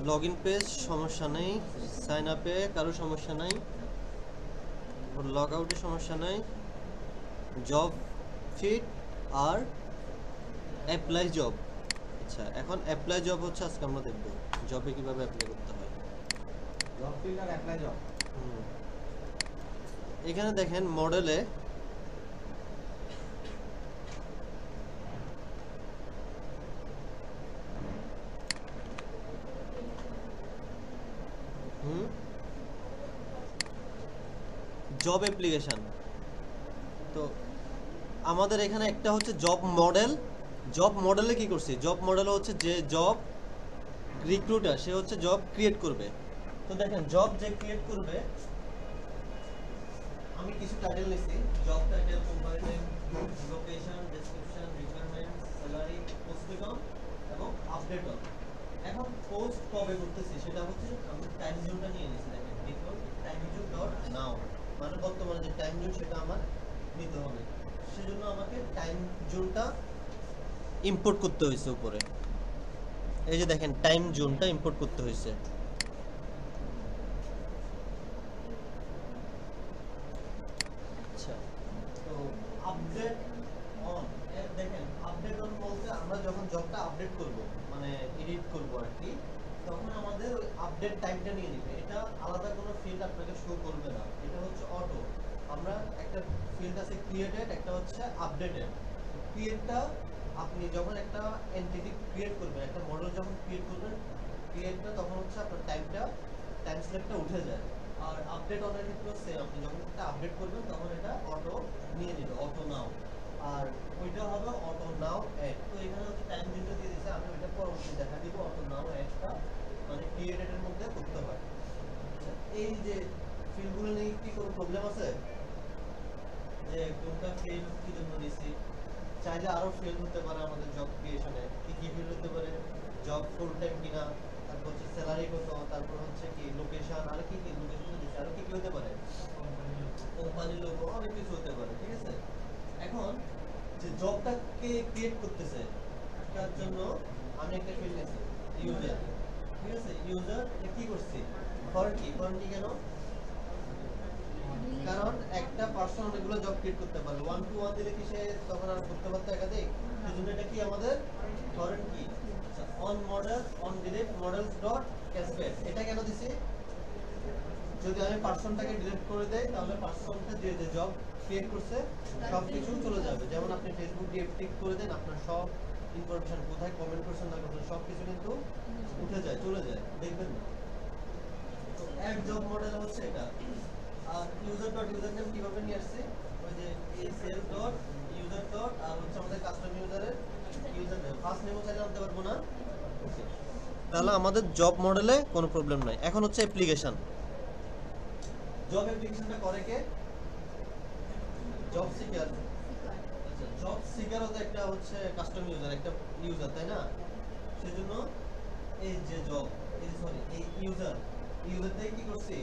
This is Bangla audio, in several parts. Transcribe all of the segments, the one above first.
লগ ইন পেজ সমস্যা নেই, সাইন আপে কারো সমস্যা নাই, লগ আউটে সমস্যা নাই, জব ফিট আর অ্যাপ্লাই জব। আচ্ছা, এখন অ্যাপ্লাই জব হচ্ছে আজকে আমরা দেখব জবে কিভাবে অ্যাপ্লাই করতে হয়। জব ফিট আর অ্যাপ্লাই জব। এখানে দেখেন মডেলে জব অ্যাপ্লিকেশন। তো আমাদের এখানে একটা হচ্ছে জব মডেল। জব মডেলে কি করছি, জব মডেলে হচ্ছে যে জব রিক্রুটার সে হচ্ছে জব ক্রিয়েট করবে। তো দেখেন জব যে ক্রিয়েট করবে, আমি কিছু টাইটেল নিছি, job title, company name, location, description, requirement, salary, post বেতন এবং আপডেট অন। এখন পোস্ট কবে করতেছি সেটা হচ্ছে আমি টাইম জোনটা নিয়ে নিয়েছি। দেখেন দেখুন টাইম জোন ডট নাও, মানে বর্তমানে যে টাইম জোন সেটা আমার নিতে হবে। সেজন্য আমাকে টাইম জোনটা ইম্পোর্ট করতে হয়েছে উপরে। এই যে দেখেন টাইম জোনটা ইম্পোর্ট করতে হয়েছে। আচ্ছা, তো আপডেট অন, দেখেন আপডেট অন বলতে আমরা যখন জবটা আপডেট করব, মানে এডিট করব আর কি, তখন আমাদের ওই আপডেট টাইমটা নিয়ে নিবে। এটা আলাদা কোনো ফিল্ড আপনাকে শো করবে না, এটা হচ্ছে অটো। আমরা একটা ফিল্ড আছে ক্রিয়েটেড, একটা হচ্ছে আপডেটেড। ক্রিয়েটটা আপনি যখন একটা এন্টিটি ক্রিয়েট করবেন, একটা মডেল যখন ক্রিয়েট করবেন, ক্রিয়েটটা তখন হচ্ছে আপনার টাইম স্ল্যাবটা উঠে যায়। আর আপডেট অনের ক্ষেত্রে সেম, আপনি যখন একটা আপডেট করবেন তখন এটা অটো নিয়ে নেবে, অটো নাও। আর ওইটা হবে অটো নাও অ্যাড। তো এখানে হচ্ছে টাইম জোনটা দিয়ে দিয়েছে, আমি ওইটা পরবর্তী দেখা দিব। অটো নাও অ্যাডটা মানে ক্রিয়েটেড এর মধ্যে করতে হয়। আচ্ছা, এই যে ফিল্ডগুলো নিয়ে কি কোনো প্রবলেম আছে, যে কোনটা ফিল্ড কি জন্য দিছি? চাইলে আরো ফিল্ড হতে পারে আমাদের জব ক্রিয়েশনে। কি কি ফিল্ড হতে পারে? জব ফুল টাইম কিনা, তারপর হচ্ছে স্যালারি কত, তারপর হচ্ছে কি লোকেশন, আর কি কি লোকেশন দিচ্ছে, আর কি কি হতে পারে, কোম্পানি লোগো, অনেক কিছু হতে পারে। ঠিক আছে, এখন যে জবটাকে ক্রিয়েট করতেছে তার জন্য আমি একটা ফিল্ড নিয়েছি ইউজার। ঠিক আছে, ইউজার কি করছি, ফরেন কি কেন? কারণ একটা পার্সন অনেকগুলো জব ক্রিয়েট করতে পারে, 1 to 1 দিলে কি সে তখন আর করতে পারতো একাধিক? সেজন্য এটা কি আমাদের ফরেন কি। আচ্ছা, on model on delete models dot cascade, এটা কেন দিছি? যদি আমি পার্সনটাকে ডিলিট করে দেই তাহলে পার্সনটা যে যে জব ক্রিয়েট করছে সব কিছু চলে যাবে। যেমন আপনি ফেসবুক দিয়ে টিক করে দেন, আপনার সব ইনফরমেশন কোথায় কমেন্ট করছেন না করছেন সব কিছু কিন্তু উঠে যায়, চলে যায়, দেখবেন না। তো অ্যাড জব মডেল হচ্ছে এটা। আর ইউজার ডট ইউজার নেম কিভাবে নিয়ে আসছে, ওই যে এই সেলফ ডট ইউজার ডট আর হচ্ছে আমাদের কাস্টম ইউজারের ইউজার নেম, ফার্স্ট নেমও চাইলে আনতে পারবো না। তাহলে আমাদের জব মডেলে কোনো প্রবলেম নাই। এখন হচ্ছে অ্যাপ্লিকেশন। জব অ্যাপ্লিকেশনটা করে কে? Job seeker. আচ্ছা, জব সিকারও তো একটা হচ্ছে কাস্টম ইউজার, একটা ইউজার, তাই না? সেজন্য এই যে জব, এই সরি এই ইউজারটাই কি করছি,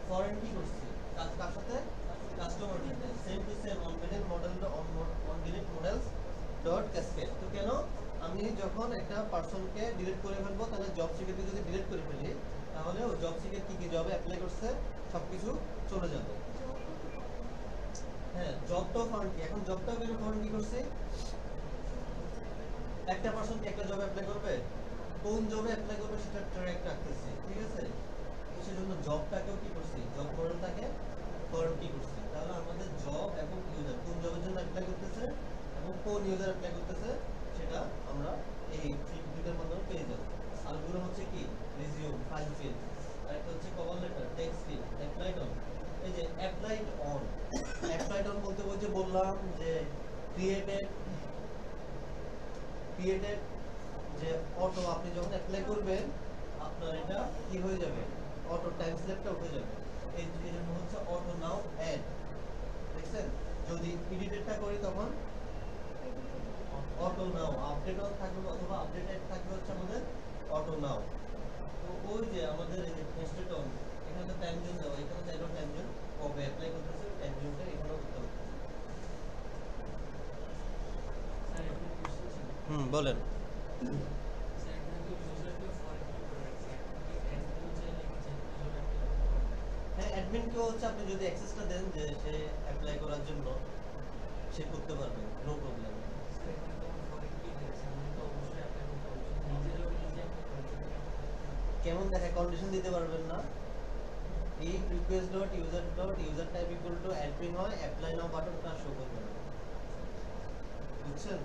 ফরেন কি করছি, কার সাথে? কাস্টমার সাথে। Same to same on delete model on delete models dot cascade. তো কেন? আমি যখন একটা পারসনকে ডিলিট করে ফেলবো, তাহলে জব সিকারকে যদি ডিলিট করে ফেলি তাহলে ও জব সিকার কি কি জবে অ্যাপ্লাই করছে সবকিছু চলে যাবে। হ্যাঁ, জবটাও ফরেন কি। এখন জবটাও কেন ফরেন কি করছে? একটা পারসন কি একটা জবে অ্যাপ্লাই করবে? কোন জবে অ্যাপ্লাই করবে সেটা ট্র্যাক রাখতেছি। ঠিক আছে, সেজন্য জবটাকেও কি করছি, জব মডেলটাকে ফরেন কি করছি। তাহলে আমাদের জব এবং ইউজার কোন জবের জন্য অ্যাপ্লাই করতেছে এবং কোন ইউজার অ্যাপ্লাই করতেছে সেটা আমরা এই ফিল্ড দুটোর মাধ্যমে পেয়ে যাব। আরগুলো হচ্ছে কি, রিজিউম, ফাইল ফিল্ড, আর একটা হচ্ছে cover letter, text field, applied on. এই যে অ্যাপ্লাইড অন বলতে যে বললাম যে ক্রিয়েটেড যে অটো, আপনি যখন অ্যাপ্লাই করবেন আপনার এটা কি হয়ে যাবে, অটো টাইম স্ল্যাবটা উঠে যাবে। এই জন্য হচ্ছে অটো নাও অ্যাড। দেখছেন, যদি এডিটেডটা করি তখন অটো নাও আপডেট অন থাকবে, অথবা আপডেটেড থাকবে হচ্ছে আমাদের অটো নাও। তো ওই যে আমাদের এই যে পোস্টেড অন, এখানে তো টাইম জোন দেওয়া, এখানে চাইলেও টাইম জোন কবে অ্যাপ্লাই করতেছে টাইম জোনটা এখানেও করতে হবে। বলেন। অ্যাডমিনকেও হচ্ছে আপনি যদি অ্যাক্সেসটা দেন যে সে অ্যাপ্লাই করার জন্য সে করতে পারবে, নো প্রবলেম। কেমন দেখে কন্ডিশন দিতে পারবেন না, এই request dot user type equal to admin হয়, অ্যাপ্লাই নাও বাটনটা শো করবে না, বুঝছেন?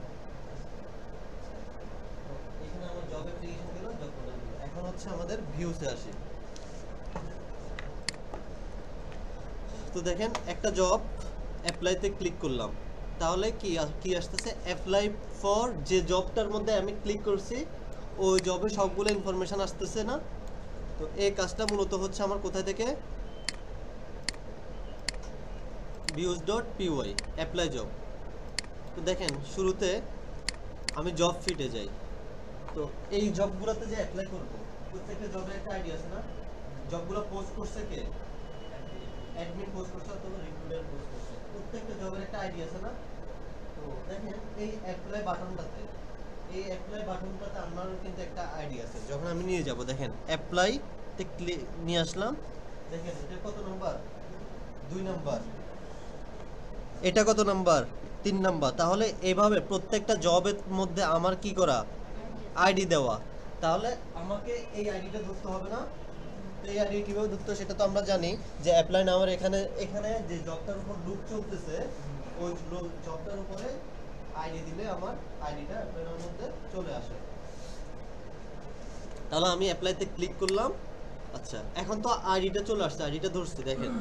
এখানে আমার জব অ্যাপ্লিকেশন দিল, জব পোর্টাল দিল। এখন হচ্ছে আমাদের ভিউতে আসি। তো দেখেন একটা জব অ্যাপ্লাইতে ক্লিক করলাম, তাহলে কি আসতেছে, অ্যাপ্লাই ফর যে জবটার মধ্যে আমি ক্লিক করছি ওই জবে সবগুলো ইনফরমেশন আসতেছে না? তো এই কাজটা মূলত হচ্ছে আমার কোথায় থেকে, views.py অ্যাপ্লাই জব। তো দেখেন শুরুতে আমি জব ফিটে যাই, তো এই জবগুলোতে যে অ্যাপ্লাই করব প্রত্যেকটা জবের একটা আইডি আছে না? জবগুলো পোস্ট করছে কে? অ্যাডমিন পোস্ট করছে অথবা রিক্রুটার পোস্ট করছে, প্রত্যেকটা জবের একটা আইডি আছে না? তো দেখেন এই অ্যাপ্লাই বাটনটাতে, এই অ্যাপ্লাই বাটনটাতে আমার কিন্তু একটা আইডি আছে। যখন আমি নিয়ে যাব, দেখেন অ্যাপ্লাই তে নিয়ে আসলাম, দেখেন এটা কত নাম্বার, 2 নাম্বার, এটা কত নাম্বার, 3 নাম্বার। তাহলে এইভাবে প্রত্যেকটা জবের মধ্যে আমার কি করা, আইডি দেওয়া। তাহলে আমাকে এই আইডিটা ধরতে হবে না? তো এই আইডি কিভাবে ধরতে হয় সেটা তো আমরা জানি, যে অ্যাপ্লাই নাওয়ার এখানে যে জবটার উপর লুপ চলতেছে ওই জবটার উপরে আইডি দিলে আমার আইডিটা অ্যাপ্লাই নাওয়ার মধ্যে চলে আসে। তাহলে আমি অ্যাপ্লাইতে ক্লিক করলাম, আচ্ছা এখন তো আইডিটা চলে আসছে, আইডিটা ধরছি দেখেন।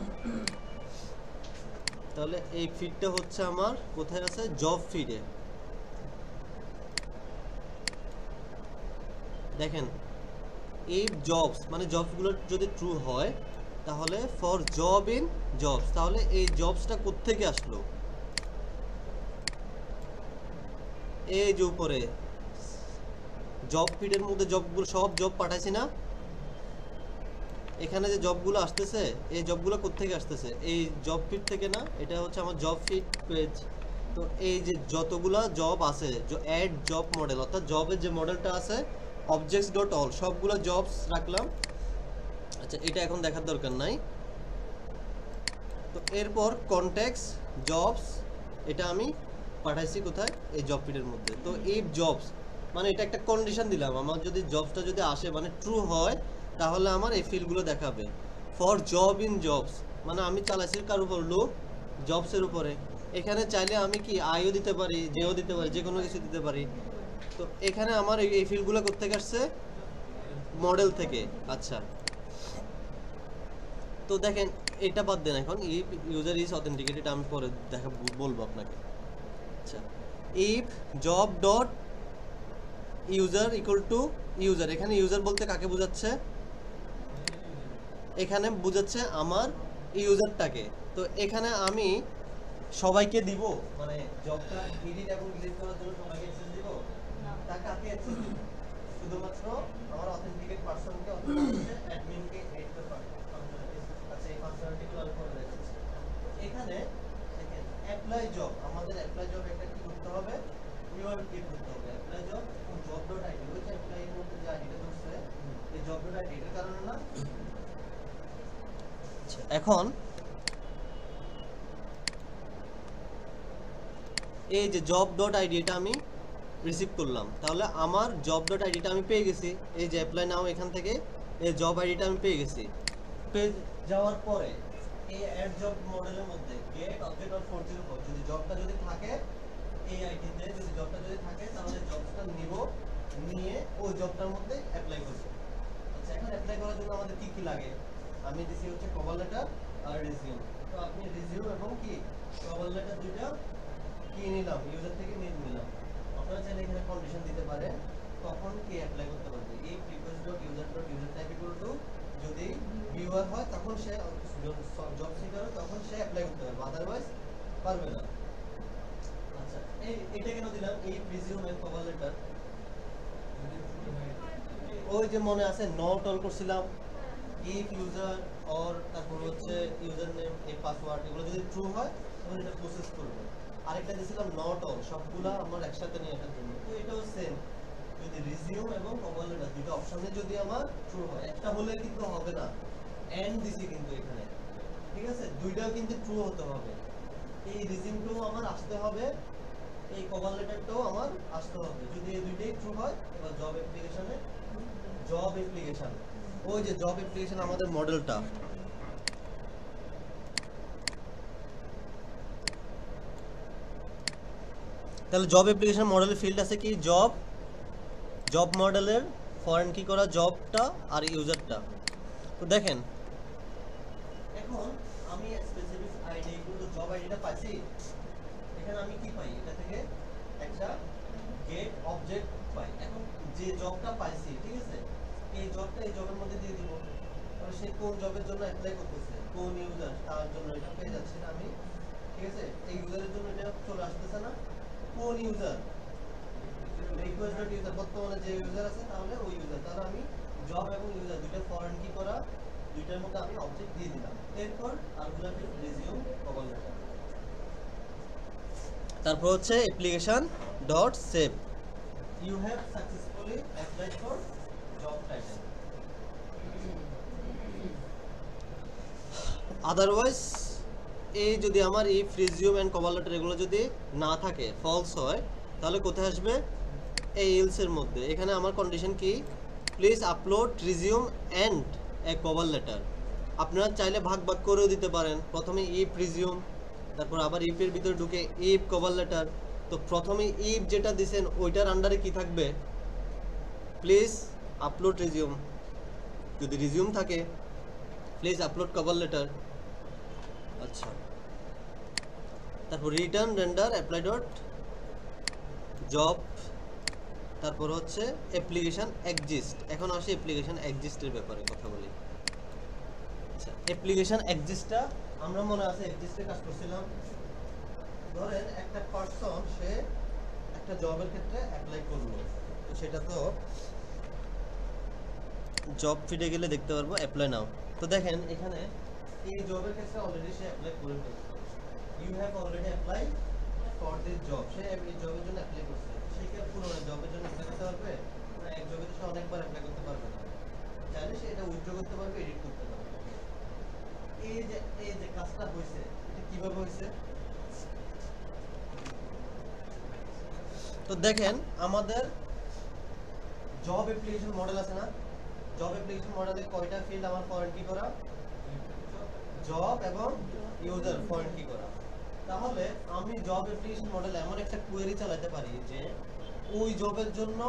তাহলে এই ফিডটা হচ্ছে আমার কোথায় আছে, জব ফিডে। দেখেন এই জবস মানে জবসগুলো যদি ট্রু হয় তাহলে ফর জব ইন জবস, তাহলে এই জবসটা কোত্থেকে আসলো, এই যে উপরে জব ফিডের মধ্যে জবগুলো সব জব পাঠাইছি না, এখানে যে জবগুলো আসতেছে এই জবগুলো কোত্থেকে আসতেছে, এই জব ফিড থেকে না? এটা হচ্ছে আমার জব ফিড পেজ। তো এই যে যতগুলা জব আছে, অ্যাড জব মডেল, অর্থাৎ জবের যে মডেলটা আছে অবজেক্টস ডট অল, সবগুলো জবস রাখলাম। আচ্ছা এটা এখন দেখার দরকার নাই। তো এরপর কনটেক্স জবস, এটা আমি পাঠাইছি কোথায়, এই জব ফিডের মধ্যে। তো এই জবস মানে এটা একটা কন্ডিশন দিলাম, আমার যদি জবসটা যদি আসে মানে ট্রু হয় তাহলে আমার এই ফিল্ডগুলো দেখাবে। ফর জব ইন জবস মানে আমি চালাইছি কার উপর, লোক জবসের উপরে। এখানে চাইলে আমি কি আইও দিতে পারি, জেও দিতে পারি, যে কোনো কিছু দিতে পারি। তো এখানে আমার এই ফিল্ডগুলো কোত্থেকে আসছে, মডেল থেকে। আচ্ছা তো দেখেন এটা বাদ দেন, এখন ইউজার ইজ অথেন্টিকেটেড আমি পরে বলবো আপনাকে। আচ্ছা if job dot user equal to user, এখানে ইউজার বলতে কাকে বোঝাচ্ছে, এখানে বোঝাচ্ছে আমার ইউজারটাকে। তো এখানে আমি সবাইকে দিব, মানে জবটা এডিট এবং ডিলিট করার জন্য সবাইকে অ্যাক্সেস দিব না, তা কাকে অ্যাক্সেস দিব, শুধুমাত্র আমার অথেন্টিকেট পারসনকে অথবা অ্যাডমিনকে এড করতে পারবে। আচ্ছা এই ফাংশনালিটিগুলো আমি পরে দেখাচ্ছি। এখানে দেখেন অ্যাপ্লাই জব, আমাদের অ্যাপ্লাই জব একটা কি করতে হবে, ইউআর ক্রিয়েট করতে হবে। Apply job job dot ID, ওই যে অ্যাপ্লাই এর মধ্যে যে আইডিটা ধরছে এই জব ডট আইডি, এর কারণে না। এখন এই যে জব ডট আইডি এটা আমি রিসিভ করলাম, তাহলে আমার জব ডট আইডিটা আমি পেয়ে গেছি। এই যে অ্যাপ্লাই নাও এখান থেকে এই জব আইডিটা আমি পেয়ে গেছি। পেয়ে যাওয়ার পরে এই অ্যাড জব মডেলের মধ্যে গেট অবজেক্ট অফ 404 যদি জবটা যদি থাকে এই আইডিতে, যদি জবটা যদি থাকে তাহলে জবটা নিব, নিয়ে ওই জবটার মধ্যে অ্যাপ্লাই করব। আচ্ছা এখন অ্যাপ্লাই করার জন্য আমাদের কি কি লাগে, আমি দিছি হচ্ছে কভার লেটার আর রিজিউম। তো আপনি রিজিউম এবং কি কভার লেটার দুইটা কি নিলাম, ইউজার থেকে নিয়ে নিলাম। আপনারা চাইলে এখানে কন্ডিশন দিতে পারেন তখন কি অ্যাপ্লাই করতে পারবে, এই request dot user type equal to যদি ভিউয়ার হয় তখন সে জব সিকার হয় তখন সে অ্যাপ্লাই করতে পারবে, আদারওয়াইজ পারবে না। আচ্ছা এটা কেন দিলাম, এই রিজিউম এন্ড কভার লেটার, ওই যে মনে আছে নট অল করছিলাম, ইফ ইউজার অর তারপর হচ্ছে ইউজার নেম এই পাসওয়ার্ড, এগুলো যদি ট্রু হয় তখন এটা প্রসেস করবে। আরেকটা দিয়েছিলাম নট অল, সবগুলা আমার একসাথে নিয়ে আসার জন্য। তো এটাও সেম, যদি রিজিউম এবং কভার লেটার দুটো অপশনে যদি আমার ট্রু হয়, একটা হলে কিন্তু হবে না, এন্ড দিছি কিন্তু এখানে ঠিক আছে, দুইটাও কিন্তু ট্রু হতে হবে। এই রিজিউমটাও আমার আসতে হবে, এই কভার লেটারটাও আমার আসতে হবে। যদি এই দুইটাই ট্রু হয়, এবার জব অ্যাপ্লিকেশনে ওই যে জব অ্যাপ্লিকেশন আমাদের মডেলটা, তাহলে জব অ্যাপ্লিকেশন মডেলের ফিল্ড আছে কি, জব মডেলের ফরেন কি করা জবটা আর ইউজারটা। তো দেখেন এখন আমি স্পেসিফিক আইডি কিন্তু জব আইডিটা পাইছি, এখানে আমি কি পাই, এটা থেকে একটা গেট অবজেক্ট পাই। এখন যে জবটা পাইছি, ঠিক আছে, এই জবটা এই জবের মধ্যে দিয়ে দিব। তাহলে সে কোন জবের জন্য অ্যাপ্লাই করতেছে, কোন ইউজার, তার জন্য এটা পেয়ে যাচ্ছে না আমি, ঠিক আছে। এই ইউজারের জন্য এটা চলে আসতেছে না, কোন ইউজার, রিকোয়েস্ট ডট ইউজার, বর্তমানে যে ইউজার আছে তাহলে ওই ইউজার। তাহলে আমি জব এবং ইউজার দুইটা ফরেন কি করা, দুইটার মধ্যে আমি অবজেক্ট দিয়ে দিলাম। এরপর আর্গুমেন্ট রিজিউম কভার লেটার, তারপর হচ্ছে application dot save, you have successfully applied for job title. Otherwise এই যদি আমার if resume and cover letter এগুলো যদি না থাকে, ফলস হয়, তাহলে কোথায় আসবে, এই এলস এর মধ্যে। এখানে আমার কন্ডিশন কি, please upload resume and a cover letter. আপনারা চাইলে ভাগ ভাগ করেও দিতে পারেন, প্রথমে ইফ রিজিউম, তারপর আবার ইফ এর ভিতরে ঢুকে ইফ কভার লেটার। তো প্রথমে ইফ যেটা দিবেন ওইটার আন্ডারে কি থাকবে, প্লিজ আপলোড রিজিউম, যদি রিজিউম থাকে প্লিজ আপলোড কভার লেটার। আচ্ছা, তারপর return render apply dot job, তারপর হচ্ছে অ্যাপ্লিকেশন এক্সিস্ট। এখন আসি অ্যাপ্লিকেশন এক্সিস্টের ব্যাপারে কথা বলি। আচ্ছা, অ্যাপ্লিকেশন এক্সিস্টটা আমরা মনে আছে এক্সিস্টে কাজ করছিলাম। ধরেন একটা পারসন সে একটা জবের ক্ষেত্রে অ্যাপ্লাই করলো, তো সেটা তো জব ফিডে গেলে দেখতে পারবো অ্যাপ্লাই নাও। তো দেখেন এখানে এই জবের ক্ষেত্রে অলরেডি সে অ্যাপ্লাই করে ফেলছে, you have already apply for this job, সে এই জবের জন্য অ্যাপ্লাই করছে। সে কি পুরো জবের জন্য অ্যাপ্লাই করতে পারবে না, এক জবে তো সে অনেকবার অ্যাপ্লাই করতে পারবে না, চাইলে সে এটা উইথড্র করতে পারবে, এডিট করতে পারবে। এই যে কাজটা হয়েছে এটা কিভাবে হয়েছে, তো দেখেন আমাদের জব অ্যাপ্লিকেশন মডেল আছে না, জব অ্যাপ্লিকেশন মডেলে কয়টা ফিল্ড আমার ফরেন কি করা, জব এবং ইউজার ফরেন কি করা। তাহলে আমি জব অ্যাপ্লিকেশন মডেলে এমন একটা কোয়েরি চালাতে পারি যে ওই জবের জন্য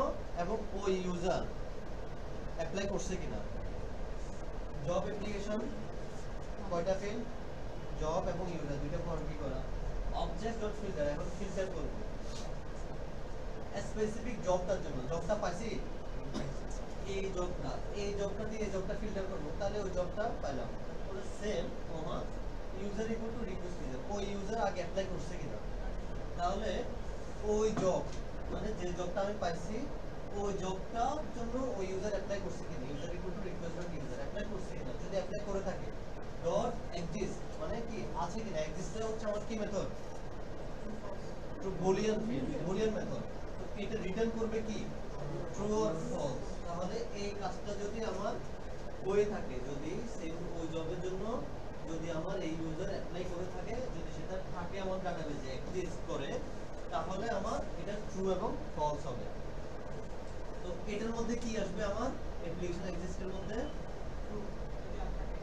এবং ওই ইউজার অ্যাপ্লাই করছে কিনা। জব অ্যাপ্লিকেশন কয়টা ফিল্ড, জব এবং ইউজার দুইটা ফরেন কি করা, অবজেক্ট ডট ফিল্টার। এখন ফিল্টার করব স্পেসিফিক জবটার জন্য, জবটা পাইছি, এই জবটা দিয়ে এই জবটা ফিল্টার করব, তাহলে ওই জবটা পাইলাম। তাহলে same comma user equal to request user, ওই ইউজার আগে অ্যাপ্লাই করছে কিনা। তাহলে ওই জব মানে যে জবটা আমি পাইছি ওই জবটার জন্য ওই ইউজার অ্যাপ্লাই করছে কিনা, user equal to request dot user, apply করছে কিনা। যদি অ্যাপ্লাই করে থাকে ডট এক্সিস্ট মানে কি আছে কিনা, এক্সিস্টটা হচ্ছে আমার কি method, to boolean field, boolean method. তো এটা রিটার্ন করবে কি, ট্রু অর ফলস। তাহলে এই কাজটা যদি আমার হয়ে থাকে, যদি সেম ওই জবের জন্য যদি আমার এই ইউজার অ্যাপ্লাই করে থাকে, যদি সেটা থাকে আমার ডাটাবেজে এক্সিস্ট করে, তাহলে আমার এটা ট্রু এবং ফলস হবে। তো এটার মধ্যে কি আসবে, আমার অ্যাপ্লিকেশন এক্সিস্টের মধ্যে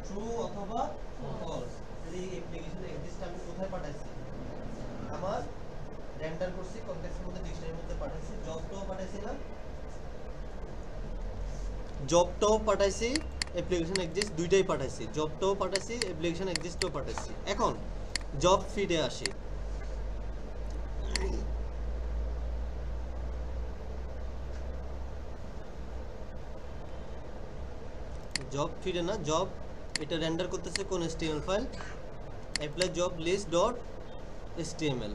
ট্রু অথবা ফলস। এই অ্যাপ্লিকেশন এক্সিস্ট আমি কোথায় পাঠাইছি, আমার রেন্ডার করছি কনটেক্সটের মধ্যে, ডিকশনারির মধ্যে পাঠাইছি, জবটাও পাঠাইছি না, জবটাও পাঠাইছি, অ্যাপ্লিকেশন এক্সিস্ট দুইটাই পাঠাইছি, জবটাও পাঠাইছি, অ্যাপ্লিকেশন এক্সিস্টও পাঠাইছি। এখন জব ফিডে আসি। জব ফিডে না, জব এটা রেন্ডার করতেছে কোন HTML file, apply job list dot HTML।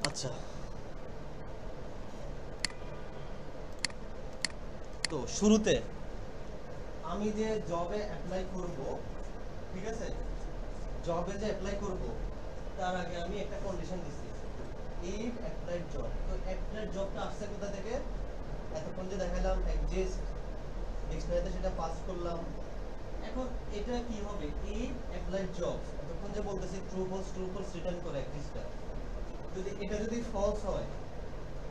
আচ্ছা, তো শুরুতে আমি যে জবে অ্যাপ্লাই করব, ঠিক আছে, জবে যে অ্যাপ্লাই করব তার আগে আমি একটা কন্ডিশন দিছি, ইফ অ্যাপ্লাইড জব। তো অ্যাপ্লাইড জবটা আসছে কোথা থেকে, এতক্ষণ যে দেখালাম এক্সিস্ট, ডিকশনারিতে সেটা পাস করলাম। এখন এটা কি হবে, এই অ্যাপ্লাইড জবস যখন যে বলতেছি ট্রু ফলস রিটার্ন করে একটা, যদি এটা যদি ফলস হয়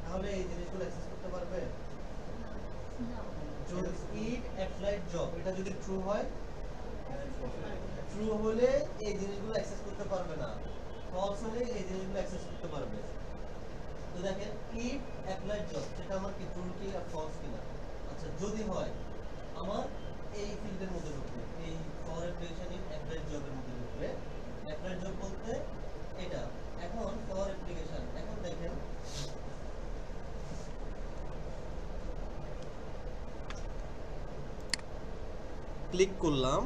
তাহলে এই জিনিসগুলো অ্যাক্সেস করতে পারবে। যদি ইট অ্যাপ্লাইড জব এটা যদি ট্রু হয়, ট্রু হলে এই জিনিসগুলো অ্যাক্সেস করতে পারবে না, ফলস হলে এই জিনিসগুলো অ্যাক্সেস করতে পারবে। তো দেখেন ইট অ্যাপ্লাইড জব সেটা আমার কি ট্রু কি আর ফলস কিনা। আচ্ছা যদি হয় আমার এই ফিল্ডের মধ্যে ঢুকবে, এই ফর অ্যাপ্লিকেশন ইন অ্যাপ্লাইড জবের মধ্যে ঢুকবে। অ্যাপ্লাইড জব বলতে এটা। এখন ফর অ্যাপ্লিকেশন, এখন দেখেন ক্লিক করলাম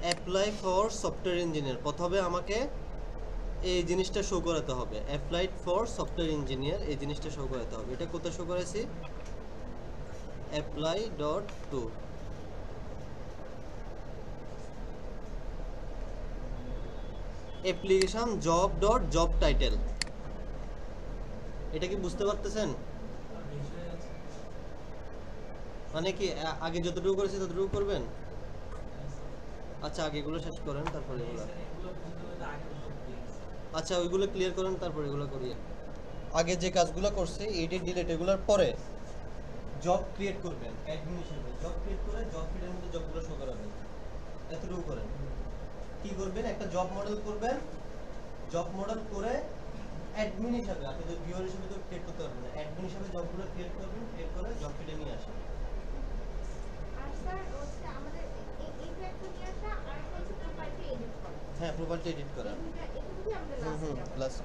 অ্যাপ্লাই ফর সফটওয়্যার ইঞ্জিনিয়ার, প্রথমে আমাকে এই জিনিসটা শো করাতে হবে, অ্যাপ্লাইড ফর সফটওয়্যার ইঞ্জিনিয়ার এই জিনিসটা শো করাতে হবে। এটা কোথায় শো করেছি, apply dot to, application job dot job title. এটা কি বুঝতে পারতেছেন? মানে কি আগে যতটুকু করেছি ততটুকু করবেন? আচ্ছা আগে এগুলো শেষ করেন তারপরে এগুলো, আচ্ছা ওইগুলো ক্লিয়ার করেন তারপরে এগুলো করিয়ে। আগে যে কাজগুলো করছি এডিট ডিলিট এগুলোর পরে জব ক্রিয়েট করবেন, অ্যাডমিন হিসেবে জব ক্রিয়েট করে জব ফিল্ডের মধ্যে জবগুলো শো করাবেন। এতটুকু করেন। কি করবেন, একটা জব মডেল করবেন, জব মডেল করে অ্যাডমিন হিসেবে, আপনি তো ভিউয়ার হিসেবে তো ক্রিয়েট করতে পারবেন না, অ্যাডমিন হিসেবে জবগুলো ক্রিয়েট করবেন, ক্রিয়েট করে জব ফিল্ডে নিয়ে আসেন। আর স্যার হচ্ছে আমাদের এই একটা নিয়ে আসা আর হচ্ছে প্রোফাইলটা এডিট করা। হ্যাঁ প্রোফাইলটা এডিট করা। এটা যদি আমরা লাস্ট লাস্ট